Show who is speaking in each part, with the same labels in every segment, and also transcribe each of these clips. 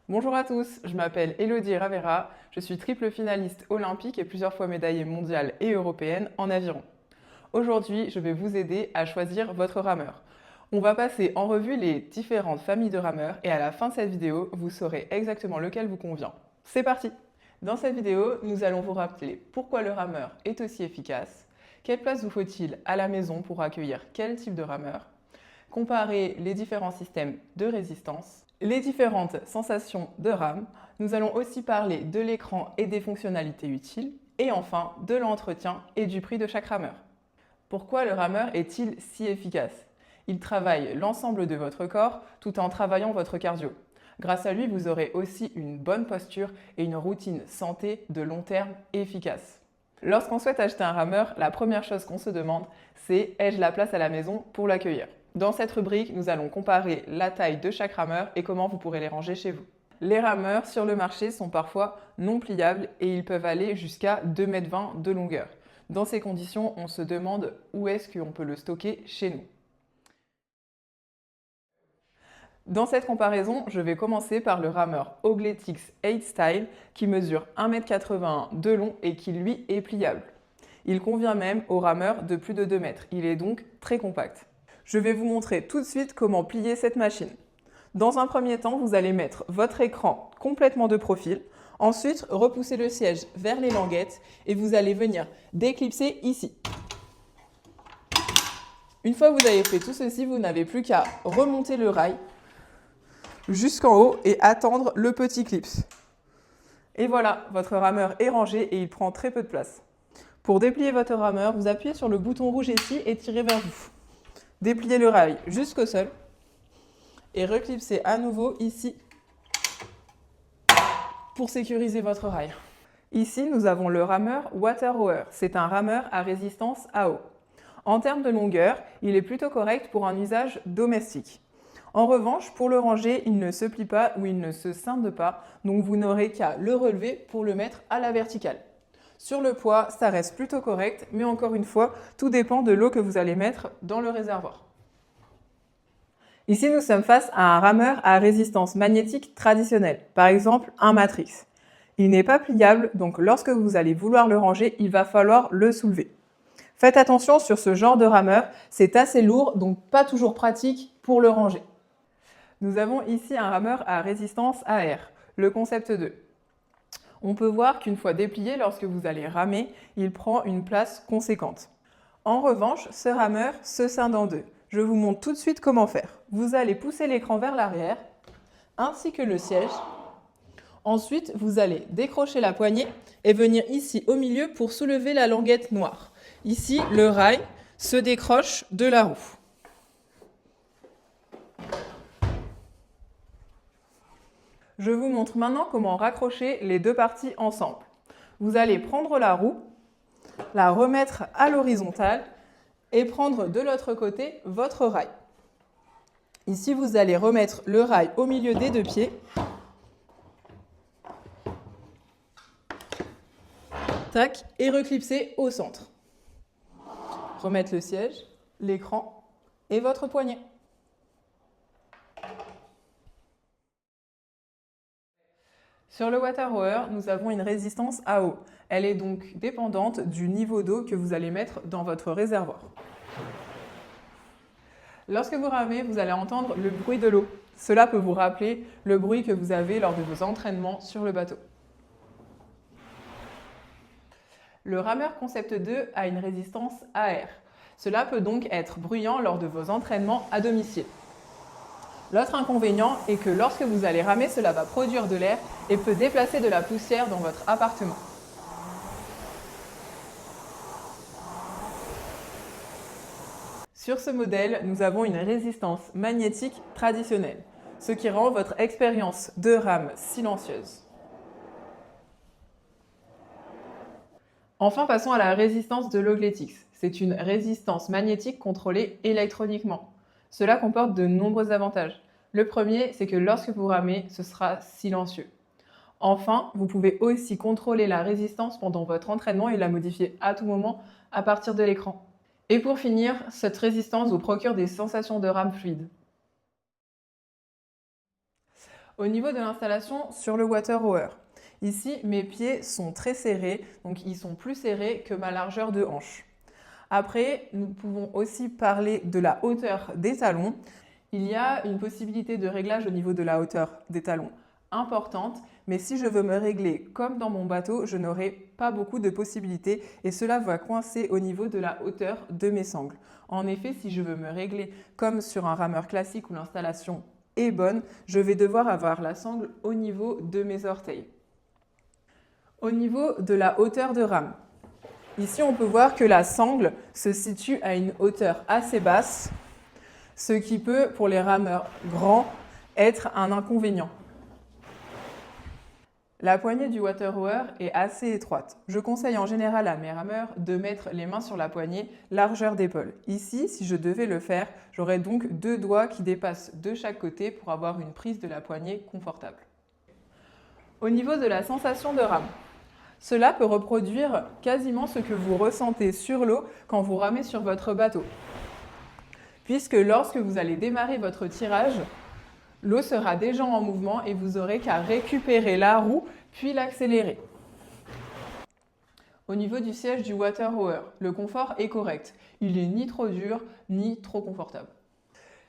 Speaker 1: Bonjour à tous, je m'appelle Elodie Ravera, je suis triple finaliste olympique et plusieurs fois médaillée mondiale et européenne en aviron. Aujourd'hui, je vais vous aider à choisir votre rameur. On va passer en revue les différentes familles de rameurs et à la fin de cette vidéo, vous saurez exactement lequel vous convient. C'est parti! Dans cette vidéo, nous allons vous rappeler pourquoi le rameur est aussi efficace, quelle place vous faut-il à la maison pour accueillir quel type de rameur, comparer les différents systèmes de résistance, les différentes sensations de rame. Nous allons aussi parler de l'écran et des fonctionnalités utiles, et enfin de l'entretien et du prix de chaque rameur. Pourquoi le rameur est-il si efficace? Il travaille l'ensemble de votre corps tout en travaillant votre cardio. Grâce à lui, vous aurez aussi une bonne posture et une routine santé de long terme efficace. Lorsqu'on souhaite acheter un rameur, la première chose qu'on se demande, c'est ai-je la place à la maison pour l'accueillir? Dans cette rubrique, nous allons comparer la taille de chaque rameur et comment vous pourrez les ranger chez vous. Les rameurs sur le marché sont parfois non pliables et ils peuvent aller jusqu'à 2,20 m de longueur. Dans ces conditions, on se demande où est-ce qu'on peut le stocker chez nous. Dans cette comparaison, je vais commencer par le rameur Ogletix 8 Style qui mesure 1,81 m de long et qui lui est pliable. Il convient même aux rameurs de plus de 2 mètres. Il est donc très compact. Je vais vous montrer tout de suite comment plier cette machine. Dans un premier temps, vous allez mettre votre écran complètement de profil. Ensuite, repoussez le siège vers les languettes et vous allez venir déclipser ici. Une fois que vous avez fait tout ceci, vous n'avez plus qu'à remonter le rail jusqu'en haut et attendre le petit clips. Et voilà, votre rameur est rangé et il prend très peu de place. Pour déplier votre rameur, vous appuyez sur le bouton rouge ici et tirez vers vous. Dépliez le rail jusqu'au sol et reclipsez à nouveau ici pour sécuriser votre rail. Ici, nous avons le rameur Water Rower. C'est un rameur à résistance à eau. En termes de longueur, il est plutôt correct pour un usage domestique. En revanche, pour le ranger, il ne se plie pas ou il ne se scinde pas, donc vous n'aurez qu'à le relever pour le mettre à la verticale. Sur le poids, ça reste plutôt correct, mais encore une fois, tout dépend de l'eau que vous allez mettre dans le réservoir. Ici, nous sommes face à un rameur à résistance magnétique traditionnelle, par exemple un Matrix. Il n'est pas pliable, donc lorsque vous allez vouloir le ranger, il va falloir le soulever. Faites attention sur ce genre de rameur, c'est assez lourd, donc pas toujours pratique pour le ranger. Nous avons ici un rameur à résistance à air, le concept 2. On peut voir qu'une fois déplié, lorsque vous allez ramer, il prend une place conséquente. En revanche, ce rameur se scinde en deux. Je vous montre tout de suite comment faire. Vous allez pousser l'écran vers l'arrière, ainsi que le siège. Ensuite, vous allez décrocher la poignée et venir ici au milieu pour soulever la languette noire. Ici, le rail se décroche de la roue. Je vous montre maintenant comment raccrocher les deux parties ensemble. Vous allez prendre la roue, la remettre à l'horizontale et prendre de l'autre côté votre rail. Ici, vous allez remettre le rail au milieu des deux pieds. Tac, et reclipser au centre. Remettre le siège, l'écran et votre poignet. Sur le Water Rower, nous avons une résistance à eau. Elle est donc dépendante du niveau d'eau que vous allez mettre dans votre réservoir. Lorsque vous ramez, vous allez entendre le bruit de l'eau. Cela peut vous rappeler le bruit que vous avez lors de vos entraînements sur le bateau. Le rameur Concept 2 a une résistance à air. Cela peut donc être bruyant lors de vos entraînements à domicile. L'autre inconvénient est que lorsque vous allez ramer, cela va produire de l'air et peut déplacer de la poussière dans votre appartement. Sur ce modèle, nous avons une résistance magnétique traditionnelle, ce qui rend votre expérience de rame silencieuse. Enfin, passons à la résistance de l'Ogletix. C'est une résistance magnétique contrôlée électroniquement. Cela comporte de nombreux avantages. Le premier, c'est que lorsque vous ramez, ce sera silencieux. Enfin, vous pouvez aussi contrôler la résistance pendant votre entraînement et la modifier à tout moment à partir de l'écran. Et pour finir, cette résistance vous procure des sensations de rame fluide. Au niveau de l'installation sur le water rower, ici mes pieds sont très serrés, donc ils sont plus serrés que ma largeur de hanche. Après, nous pouvons aussi parler de la hauteur des talons. Il y a une possibilité de réglage au niveau de la hauteur des talons importante, mais si je veux me régler comme dans mon bateau, je n'aurai pas beaucoup de possibilités et cela va coincer au niveau de la hauteur de mes sangles. En effet, si je veux me régler comme sur un rameur classique où l'installation est bonne, je vais devoir avoir la sangle au niveau de mes orteils. Au niveau de la hauteur de rame, ici on peut voir que la sangle se situe à une hauteur assez basse, ce qui peut, pour les rameurs grands, être un inconvénient. La poignée du water rower est assez étroite. Je conseille en général à mes rameurs de mettre les mains sur la poignée largeur d'épaule. Ici, si je devais le faire, j'aurais donc 2 doigts qui dépassent de chaque côté pour avoir une prise de la poignée confortable. Au niveau de la sensation de rame, cela peut reproduire quasiment ce que vous ressentez sur l'eau quand vous ramez sur votre bateau. Puisque lorsque vous allez démarrer votre tirage, l'eau sera déjà en mouvement et vous aurez qu'à récupérer la roue puis l'accélérer. Au niveau du siège du water rower, le confort est correct. Il n'est ni trop dur ni trop confortable.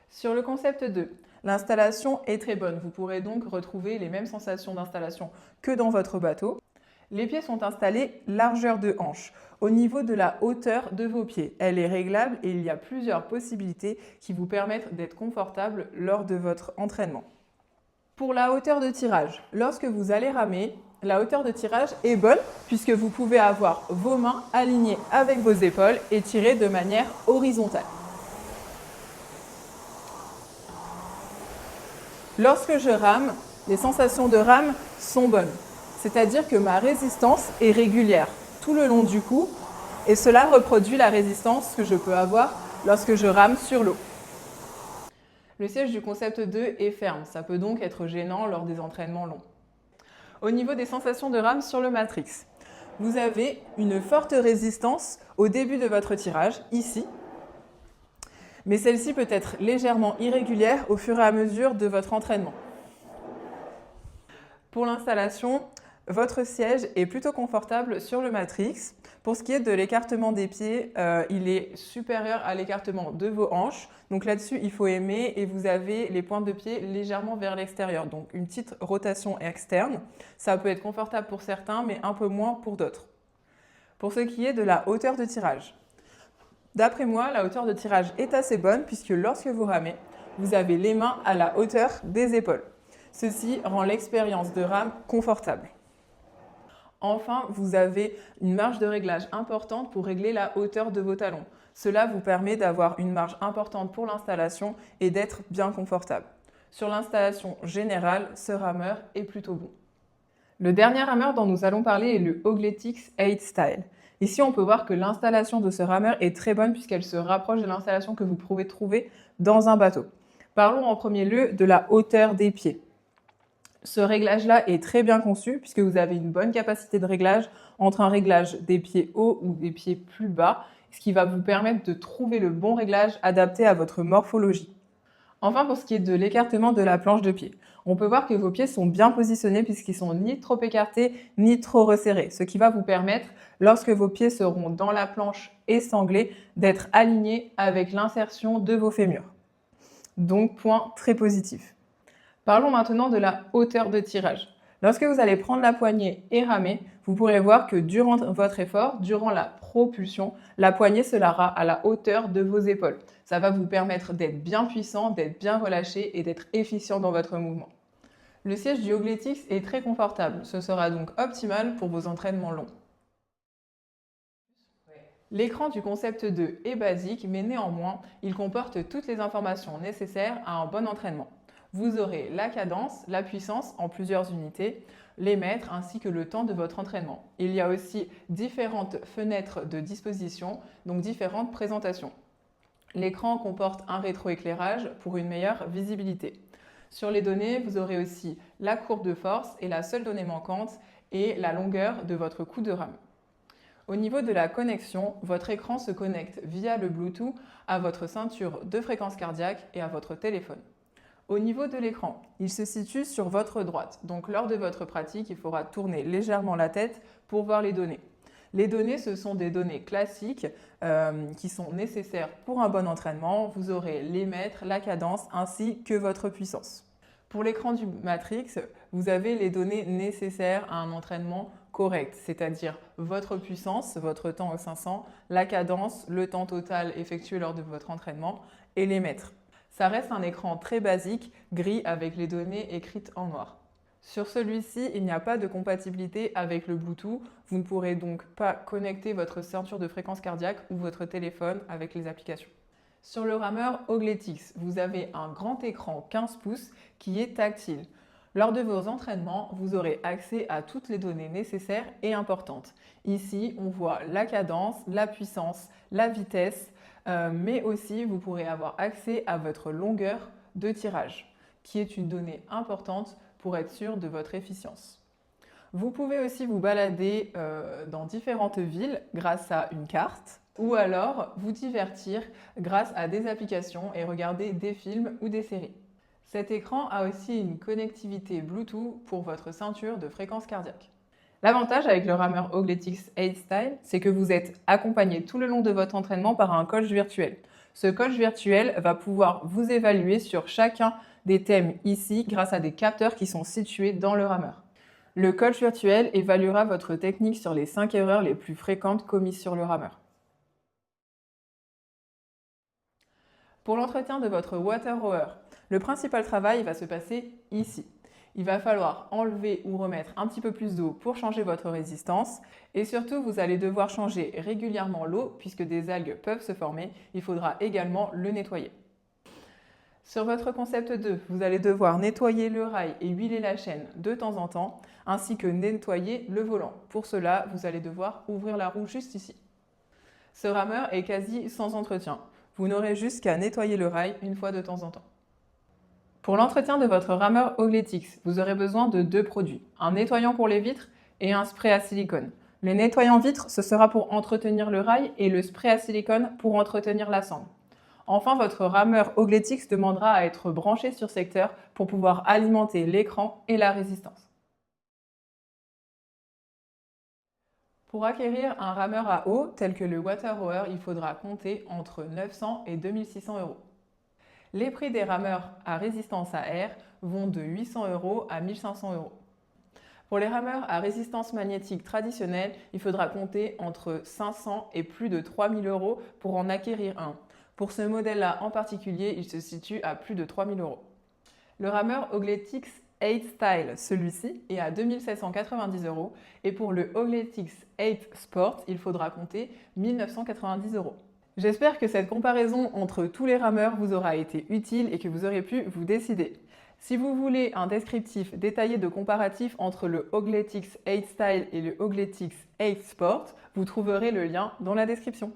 Speaker 1: Sur le concept 2, l'installation est très bonne. Vous pourrez donc retrouver les mêmes sensations d'installation que dans votre bateau. Les pieds sont installés largeur de hanche, au niveau de la hauteur de vos pieds. Elle est réglable et il y a plusieurs possibilités qui vous permettent d'être confortable lors de votre entraînement. Pour la hauteur de tirage, lorsque vous allez ramer, la hauteur de tirage est bonne puisque vous pouvez avoir vos mains alignées avec vos épaules et tirer de manière horizontale. Lorsque je rame, les sensations de rame sont bonnes. C'est-à-dire que ma résistance est régulière tout le long du cou et cela reproduit la résistance que je peux avoir lorsque je rame sur l'eau. Le siège du concept 2 est ferme, ça peut donc être gênant lors des entraînements longs. Au niveau des sensations de rame sur le Matrix, vous avez une forte résistance au début de votre tirage, ici, mais celle-ci peut être légèrement irrégulière au fur et à mesure de votre entraînement. Pour l'installation, votre siège est plutôt confortable sur le Matrix. Pour ce qui est de l'écartement des pieds, il est supérieur à l'écartement de vos hanches. Donc là-dessus, il faut aimer et vous avez les pointes de pied légèrement vers l'extérieur. Donc une petite rotation externe. Ça peut être confortable pour certains, mais un peu moins pour d'autres. Pour ce qui est de la hauteur de tirage. D'après moi, la hauteur de tirage est assez bonne puisque lorsque vous ramez, vous avez les mains à la hauteur des épaules. Ceci rend l'expérience de rame confortable. Enfin, vous avez une marge de réglage importante pour régler la hauteur de vos talons. Cela vous permet d'avoir une marge importante pour l'installation et d'être bien confortable. Sur l'installation générale, ce rameur est plutôt bon. Le dernier rameur dont nous allons parler est le Ogletix 8 Style. Ici, on peut voir que l'installation de ce rameur est très bonne puisqu'elle se rapproche de l'installation que vous pouvez trouver dans un bateau. Parlons en premier lieu de la hauteur des pieds. Ce réglage-là est très bien conçu puisque vous avez une bonne capacité de réglage entre un réglage des pieds hauts ou des pieds plus bas, ce qui va vous permettre de trouver le bon réglage adapté à votre morphologie. Enfin, pour ce qui est de l'écartement de la planche de pied, on peut voir que vos pieds sont bien positionnés puisqu'ils sont ni trop écartés ni trop resserrés, ce qui va vous permettre, lorsque vos pieds seront dans la planche et sanglés, d'être alignés avec l'insertion de vos fémurs. Donc, point très positif. Parlons maintenant de la hauteur de tirage. Lorsque vous allez prendre la poignée et ramer, vous pourrez voir que durant votre effort, durant la propulsion, la poignée sera à la hauteur de vos épaules. Ça va vous permettre d'être bien puissant, d'être bien relâché et d'être efficient dans votre mouvement. Le siège du Ogletix est très confortable. Ce sera donc optimal pour vos entraînements longs. L'écran du concept 2 est basique, mais néanmoins, il comporte toutes les informations nécessaires à un bon entraînement. Vous aurez la cadence, la puissance en plusieurs unités, les mètres ainsi que le temps de votre entraînement. Il y a aussi différentes fenêtres de disposition, donc différentes présentations. L'écran comporte un rétroéclairage pour une meilleure visibilité. Sur les données, vous aurez aussi la courbe de force et la seule donnée manquante est la longueur de votre coup de rame. Au niveau de la connexion, votre écran se connecte via le Bluetooth à votre ceinture de fréquence cardiaque et à votre téléphone. Au niveau de l'écran, il se situe sur votre droite. Donc lors de votre pratique, il faudra tourner légèrement la tête pour voir les données. Les données, ce sont des données classiques qui sont nécessaires pour un bon entraînement. Vous aurez les mètres, la cadence ainsi que votre puissance. Pour l'écran du Matrix, vous avez les données nécessaires à un entraînement correct, c'est-à-dire votre puissance, votre temps au 500, la cadence, le temps total effectué lors de votre entraînement et les mètres. Ça reste un écran très basique, gris avec les données écrites en noir. Sur celui-ci, il n'y a pas de compatibilité avec le Bluetooth. Vous ne pourrez donc pas connecter votre ceinture de fréquence cardiaque ou votre téléphone avec les applications. Sur le rameur Ogletix, vous avez un grand écran 15 pouces qui est tactile. Lors de vos entraînements, vous aurez accès à toutes les données nécessaires et importantes. Ici, on voit la cadence, la puissance, la vitesse, mais aussi vous pourrez avoir accès à votre longueur de tirage, qui est une donnée importante pour être sûr de votre efficience. Vous pouvez aussi vous balader dans différentes villes grâce à une carte ou alors vous divertir grâce à des applications et regarder des films ou des séries. Cet écran a aussi une connectivité Bluetooth pour votre ceinture de fréquence cardiaque. L'avantage avec le rameur Ogletix 8 Style, c'est que vous êtes accompagné tout le long de votre entraînement par un coach virtuel. Ce coach virtuel va pouvoir vous évaluer sur chacun des thèmes ici grâce à des capteurs qui sont situés dans le rameur. Le coach virtuel évaluera votre technique sur les 5 erreurs les plus fréquentes commises sur le rameur. Pour l'entretien de votre water rower, le principal travail va se passer ici. Il va falloir enlever ou remettre un petit peu plus d'eau pour changer votre résistance et surtout vous allez devoir changer régulièrement l'eau puisque des algues peuvent se former. Il faudra également le nettoyer. Sur votre concept 2, vous allez devoir nettoyer le rail et huiler la chaîne de temps en temps ainsi que nettoyer le volant. Pour cela, vous allez devoir ouvrir la roue juste ici. Ce rameur est quasi sans entretien. Vous n'aurez juste qu'à nettoyer le rail une fois de temps en temps. Pour l'entretien de votre rameur Ogletix, vous aurez besoin de 2 produits, un nettoyant pour les vitres et un spray à silicone. Le nettoyant vitre, ce sera pour entretenir le rail et le spray à silicone pour entretenir la sangle. Enfin, votre rameur Ogletix demandera à être branché sur secteur pour pouvoir alimenter l'écran et la résistance. Pour acquérir un rameur à eau tel que le Water Rower, il faudra compter entre 900 et 2600 €. Les prix des rameurs à résistance à air vont de 800 € à 1500 €. Pour les rameurs à résistance magnétique traditionnelle, il faudra compter entre 500 et plus de 3000 € pour en acquérir un. Pour ce modèle-là en particulier, il se situe à plus de 3000 €. Le rameur Ogletix 8 Style, celui-ci, est à 2790 € et pour le Ogletix 8 Sport, il faudra compter 1990 €. J'espère que cette comparaison entre tous les rameurs vous aura été utile et que vous aurez pu vous décider. Si vous voulez un descriptif détaillé de comparatif entre le Ogletix 8 Style et le Ogletix 8 Sport, vous trouverez le lien dans la description.